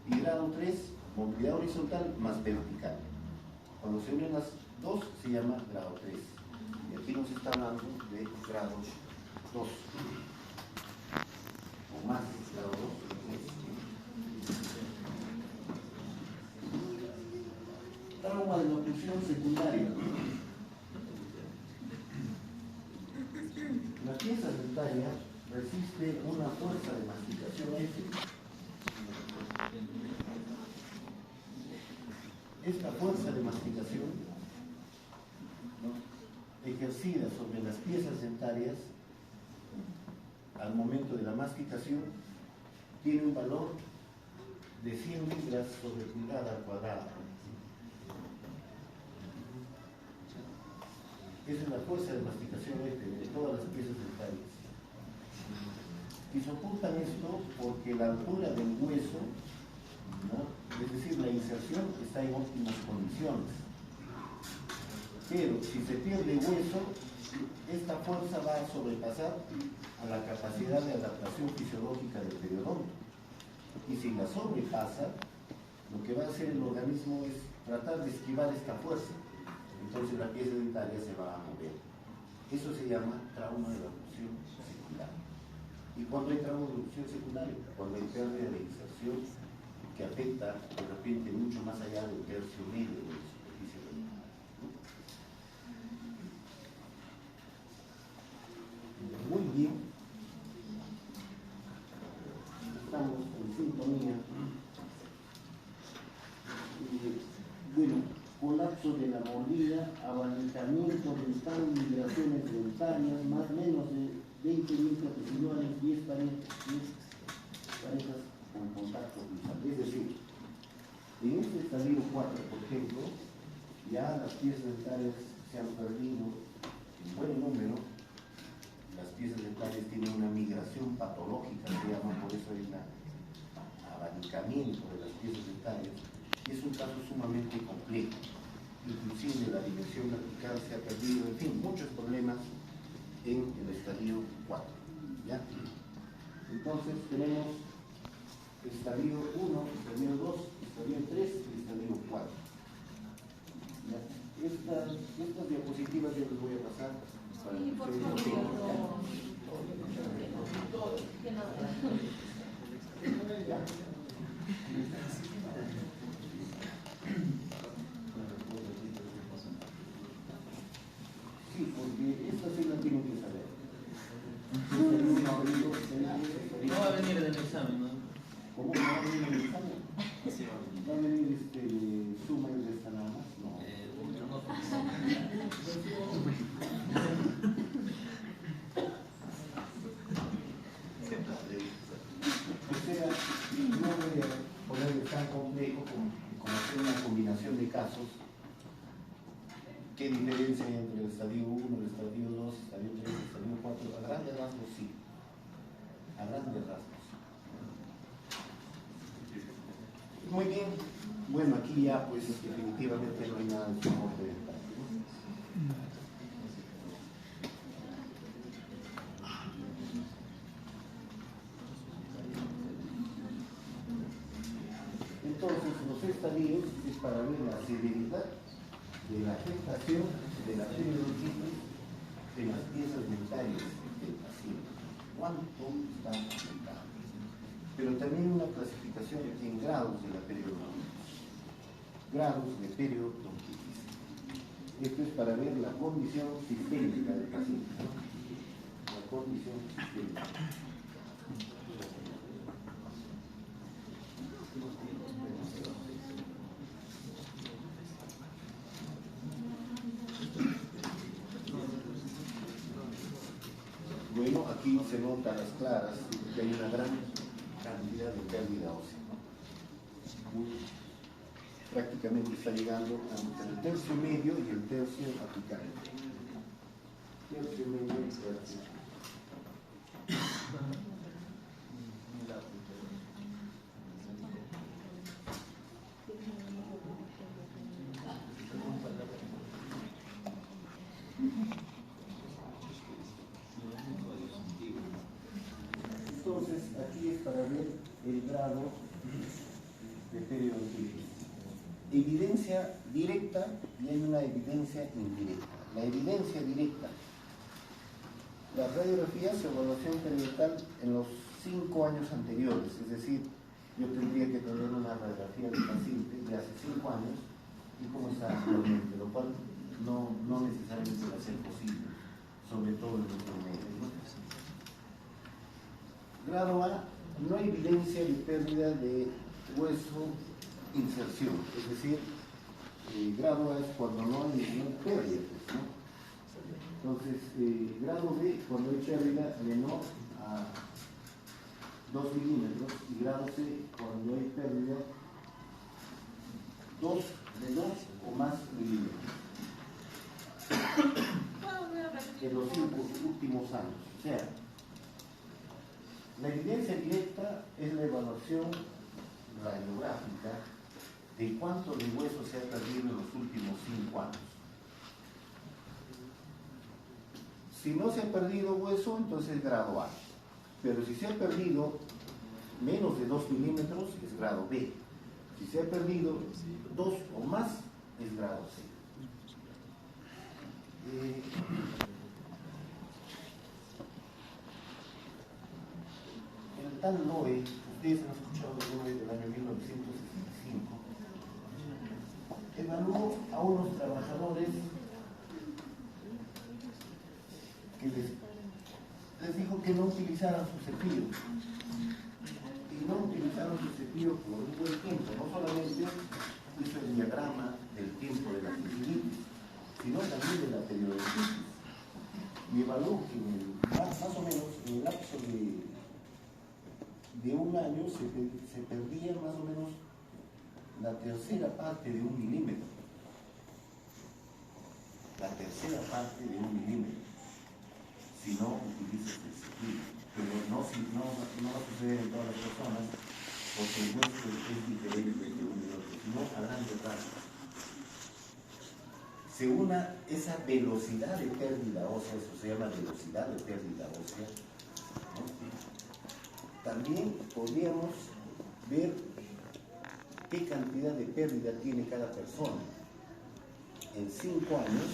y grado 3, movilidad horizontal más vertical. Cuando se unen las dos se llama grado 3, y aquí nos está hablando de grado 2, o más, grado 2. Trauma de la oclusión secundaria. La pieza dentaria resiste una fuerza de masticación F. Esta fuerza de masticación, ¿no?, ejercida sobre las piezas dentarias al momento de la masticación tiene un valor de 100 libras sobre pulgada cuadrada. Esa es la fuerza de masticación de todas las piezas dentarias. Y soportan esto porque la altura del hueso, ¿no?, es decir, la inserción está en óptimas condiciones. Pero si se pierde hueso, esta fuerza va a sobrepasar a la capacidad de adaptación fisiológica del periodonto. Y si la sobrepasa, lo que va a hacer el organismo es tratar de esquivar esta fuerza. Entonces la pieza dentaria se va a mover. Eso se llama trauma de la oclusión secundaria. ¿Y cuándo hay trauma de oclusión secundaria? Cuando hay pérdida de inserción que afecta de repente mucho más allá del tercio medio de la superficie dental. Muy bien. Estamos en sintonía. Bueno, colapso de la mordida, abanicamiento dental, migraciones dentarias, más o menos de 20.000 profesionales, 10 parejas con contacto cruzado. Es decir, en este estadio 4, por ejemplo, ya las piezas dentarias se han perdido en buen número. Las piezas dentales tienen una migración patológica, se llama, por eso hay un abanicamiento de las piezas dentales. Y es un caso sumamente complejo. Inclusive la dimensión vertical se ha perdido, en fin, muchos problemas en el estadio 4. ¿Ya? Entonces tenemos estadio 1, estadio 2, estadio 3 y estadio 4. ¿Ya? Estas diapositivas yo les voy a pasar para Sí, que por ustedes lo favor. tengan, ¿ya? Sí, porque esta sí la tienen que saber. No va a venir en el examen, ¿no? ¿Cómo no va a venir el examen? Sí, va a venir. ¿Va a venir suma y resta nada más? No. O sea, no voy a ponerle tan complejo como hacer una combinación de casos. ¿Qué diferencia hay entre el estadio 1, el estadio 2, el estadio 3, el estadio 4? A grandes rasgos sí. A grandes rasgos. Muy bien. Bueno, aquí ya pues definitivamente no hay nada de soporte dental. Entonces, los estadios es para ver la severidad de la afectación de la periodontitis de las piezas dentales del paciente. ¿Cuánto está afectado? Pero también una clasificación en grados de la periodontitis. Grados de periodontitis. Esto es para ver la condición sistémica del paciente, ¿no? La condición sistémica. Bueno, aquí se nota a las claras que hay una gran cantidad de pérdida ósea. Prácticamente está llegando entre el tercio medio y el tercio apical. Tercio medio y tercio. Entonces, aquí es para ver el grado de periodontitis. Evidencia directa y hay una evidencia indirecta. La evidencia directa, las radiografías o evaluación periodontal en los 5 años anteriores, es decir, yo tendría que tener una radiografía del paciente de hace 5 años y cómo está actualmente, lo cual no necesariamente va a ser posible, sobre todo en los medios, ¿no? Grado A, no hay evidencia de pérdida de hueso inserción, es decir, grado A es cuando no hay ninguna pérdida, pues, ¿no? Entonces, grado B, cuando hay pérdida menor a 2 milímetros, y grado C, cuando hay pérdida de 2 o más milímetros en los 5 últimos años. O sea, la evidencia directa es la evaluación radiográfica de cuánto de hueso se ha perdido en los últimos 5 años. Si no se ha perdido hueso, entonces es grado A. Pero si se ha perdido menos de 2 milímetros, es grado B. Si se ha perdido 2 o más, es grado C. El tal Loe, ustedes han escuchado el Loe del año 1965, evaluó a unos trabajadores que les dijo que no utilizaran su cepillo. Y no utilizaron su cepillo por un buen tiempo. No solamente hizo el diagrama del tiempo de la gingivitis, sino también de la periodontitis. Y evaluó que más o menos en el lapso de un año se perdía más o menos la tercera parte de 1 milímetro. la tercera parte de 1 milímetro. Si no utilizas el cepillo. Pero no va a suceder en todas las personas, porque el hueso es diferente de uno y otro, sino a grandes rasgos. Se una esa velocidad de pérdida ósea, eso se llama velocidad de pérdida ósea, ¿no? También podríamos ver qué cantidad de pérdida tiene cada persona. En 5 años,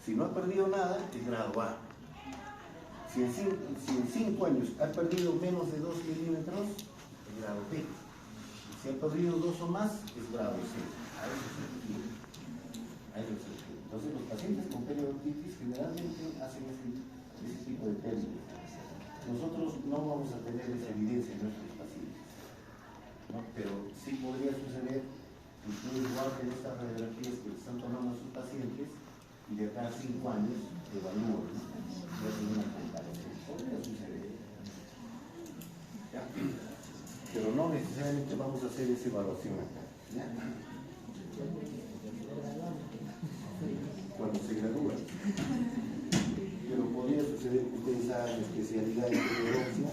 si no ha perdido nada, es grado A. Si en 5 años ha perdido menos de 2 milímetros, es grado B. Si ha perdido 2 o más, es grado C. A eso se refiere. Entonces, los pacientes con periodontitis generalmente hacen ese tipo de pérdida. Nosotros no vamos a tener esa evidencia en nuestros pacientes, ¿no? Pero sí podría suceder que ustedes guarden estas radiografías que están tomando a sus pacientes y de acá a 5 años evalúan, ¿no? Y hacen una comparación. Podría suceder. ¿Ya? Pero no necesariamente vamos a hacer esa evaluación acá. ¿Ya? Cuando se gradúa. Pero podría suceder que ustedes hagan especialidad en periodoncia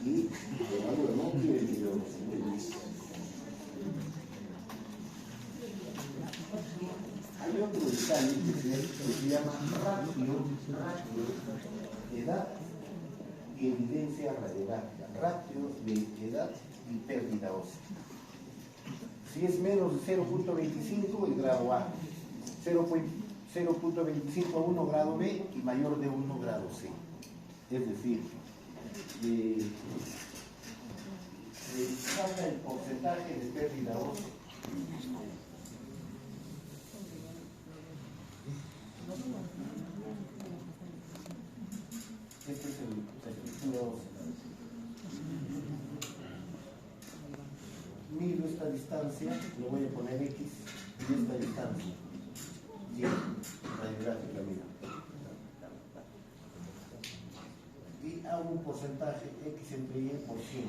y evalúan, no quieren que yo no se Hay otro detalle que se llama ratio, edad y evidencia radiográfica. Ratio de edad y pérdida ósea. Si es menos de 0.25, el grado A. 0.25 a 1 grado B y mayor de 1 grado C. Es decir, saca el porcentaje de pérdida ósea. Este es la estructura ósea. Mido esta distancia, le voy a poner X y esta distancia. Bien, radiográfica, mira. Y hago un porcentaje X entre Y por 100.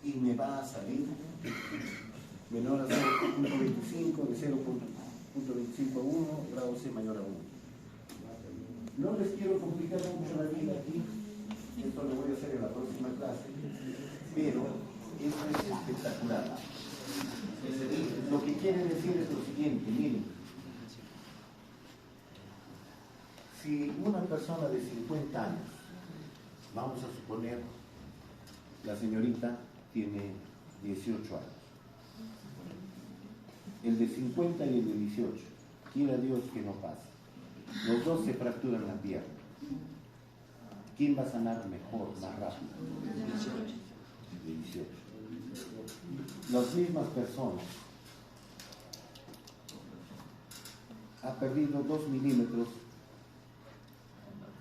Y me va a salir menor a 0.25, de 0.25 a 1, grado C mayor a 1. No les quiero complicar mucho la vida aquí, esto lo voy a hacer en la próxima clase, pero esto es espectacular. Lo que quiere decir es lo siguiente, miren, si una persona de 50 años, vamos a suponer, la señorita tiene 18 años, el de 50 y el de 18, quiera Dios que no pase, los dos se fracturan la pierna, ¿quién va a sanar mejor, más rápido? El de 18. Las mismas personas ha perdido 2 milímetros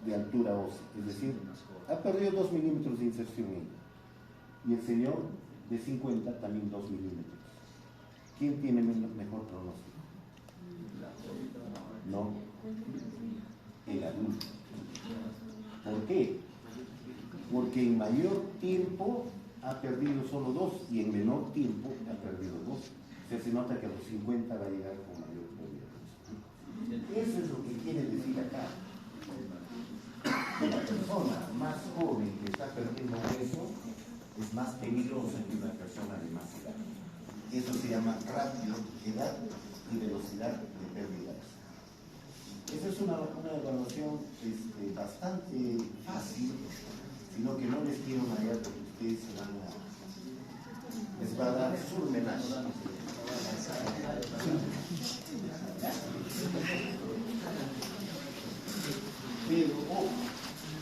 de altura ósea, es decir, ha perdido 2 milímetros de inserción en ella. Y el señor de 50 también 2 milímetros. ¿Quién tiene mejor pronóstico? No, el adulto. ¿Por qué? Porque en mayor tiempo ha perdido solo 2 y en menor tiempo ha perdido 2. O sea, se nota que a los 50 va a llegar con mayor pérdida. Eso es lo que quiere decir acá. Una persona más joven que está perdiendo hueso es más peligrosa que una persona de más edad. Eso se llama ratio, edad y velocidad de pérdida. Esa es una evaluación bastante fácil, sino que no les quiero marear porque ustedes les va a dar surmenage. Pero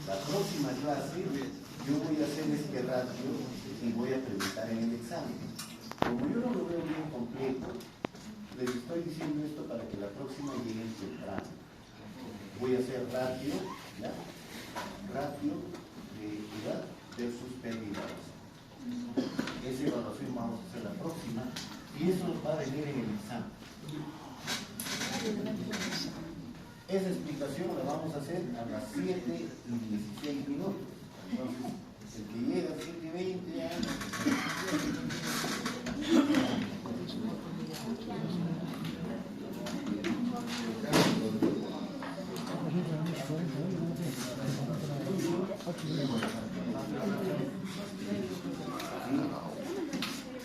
la próxima clase yo voy a hacer este ratio y voy a preguntar en el examen. Como yo no lo veo bien completo, les estoy diciendo esto para que la próxima llegue temprano. Voy a hacer ratio, ¿ya? Ratio de edad versus pérdida. Esa evaluación vamos a hacer la próxima y eso va a venir en el examen. Esa explicación la vamos a hacer a las 7:16. Entonces, el que llega a 7:20 ya...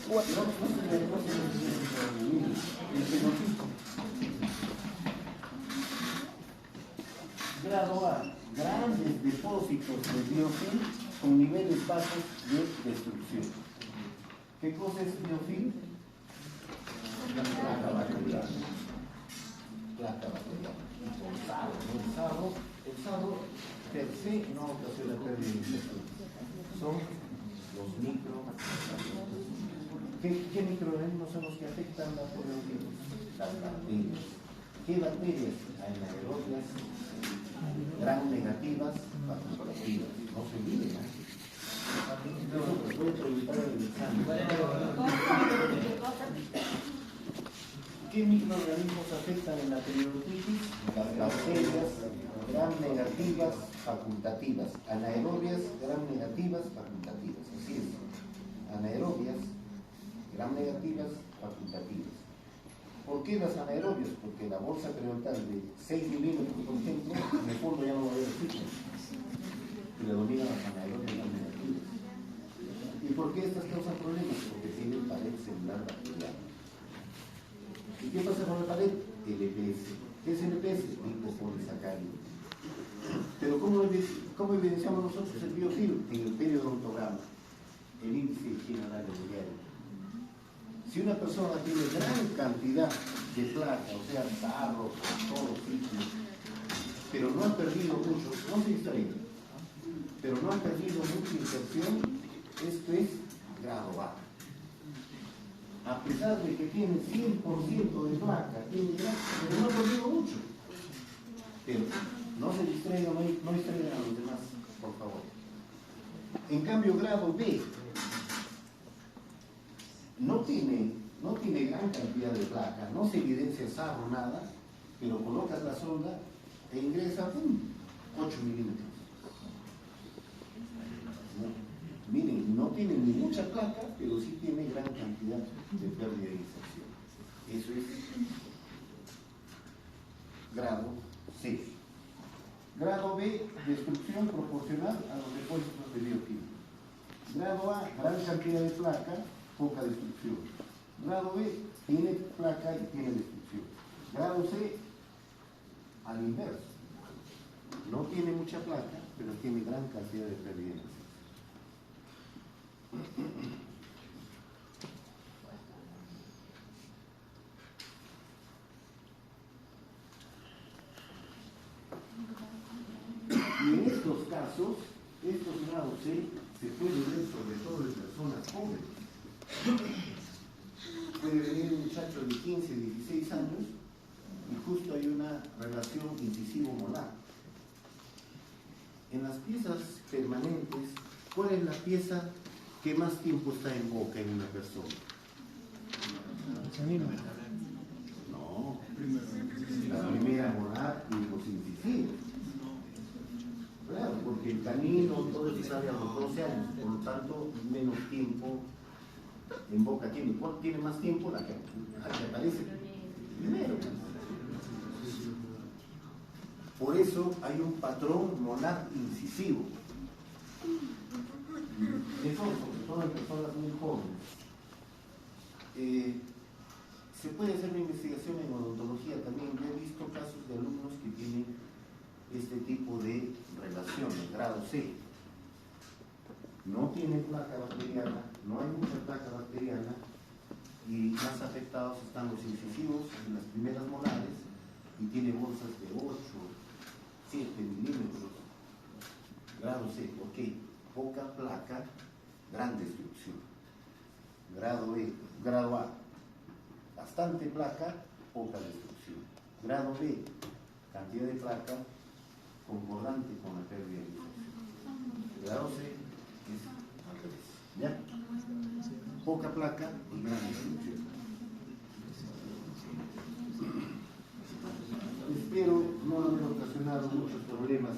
El fenotipo. Grado A, grandes depósitos de biofilm con niveles bajos de destrucción. ¿Qué cosa es biofilm? Placa bacteriana. Placa bacteriana. El sarro per se no ocasiona pérdida de infección. Son los microorganismos. ¿Qué microorganismos son los que afectan la periodismo? Las bacterias. ¿Qué bacterias? Anaerobias, gram negativas, facultativas. No se olviden. Voy a preguntar el examen. ¿Qué microorganismos afectan en la periodontitis? Las bacterias gram negativas facultativas. Anaerobias gram negativas facultativas. Así es. Anaerobias gram negativas facultativas. ¿Por qué las anaerobias? Porque la bolsa periodontal de 6 milímetros, por ejemplo, en el fondo ya no va a haber oxígeno. Predominan las anaerobias gram negativas. ¿Y por qué estas causan problemas? Porque tienen pared celular bacteriana. ¿Y qué pasa con la pared? LPS. ¿Qué es LPS? Lipopolisacárido. Pero ¿cómo evidenciamos nosotros el biofilm? En el periodontograma, el índice de higiene oral diario. Si una persona tiene gran cantidad de placa, o sea, sarro, todo ciclo, pero no ha perdido mucho, no se distraído, pero no ha perdido mucha infección, esto es grado A. A pesar de que tiene 100% de placa, pero no ha perdido mucho. Pero no se distraigan, no distraigan a los demás, por favor. En cambio, grado B no tiene gran cantidad de placa, no se evidencia sarro, nada, pero colocas la sonda e ingresa 8 milímetros. Miren, no tiene ni mucha placa, pero sí tiene gran cantidad de pérdida de infección. Eso es grado C. Grado B, destrucción proporcional a los depósitos de biofilm. Grado A, gran cantidad de placa, poca destrucción. Grado B, tiene placa y tiene destrucción. Grado C, al inverso. No tiene mucha placa, pero tiene gran cantidad de pérdida de infección. Y en estos casos, estos grados C se pueden ver sobre todo en personas jóvenes. Puede venir un muchacho de 15, 16 años y justo hay una relación incisivo-molar. En las piezas permanentes, ¿cuál es la pieza que más tiempo está en boca en una persona? No, la primera molar y los incisivos. Claro, porque el canino, todo eso sale a los 12 años, por lo tanto, menos tiempo en boca tiene. ¿Cuál tiene más tiempo? La que aparece primero. Por eso hay un patrón molar incisivo. Eso, sobre todo en personas muy jóvenes. Se puede hacer una investigación en odontología también. Yo he visto casos de alumnos que tienen este tipo de relación, el grado C. No tiene placa bacteriana, no hay mucha placa bacteriana y más afectados están los incisivos en las primeras molares y tiene bolsas de 8, 7 milímetros. Grado C, ok, poca placa, gran destrucción. Grado E, grado A, bastante placa, poca destrucción. Grado B, cantidad de placa concordante con la pérdida de infección. Grado C es al revés. ¿Ya? Poca placa y gran destrucción. Espero no haber ocasionado muchos problemas.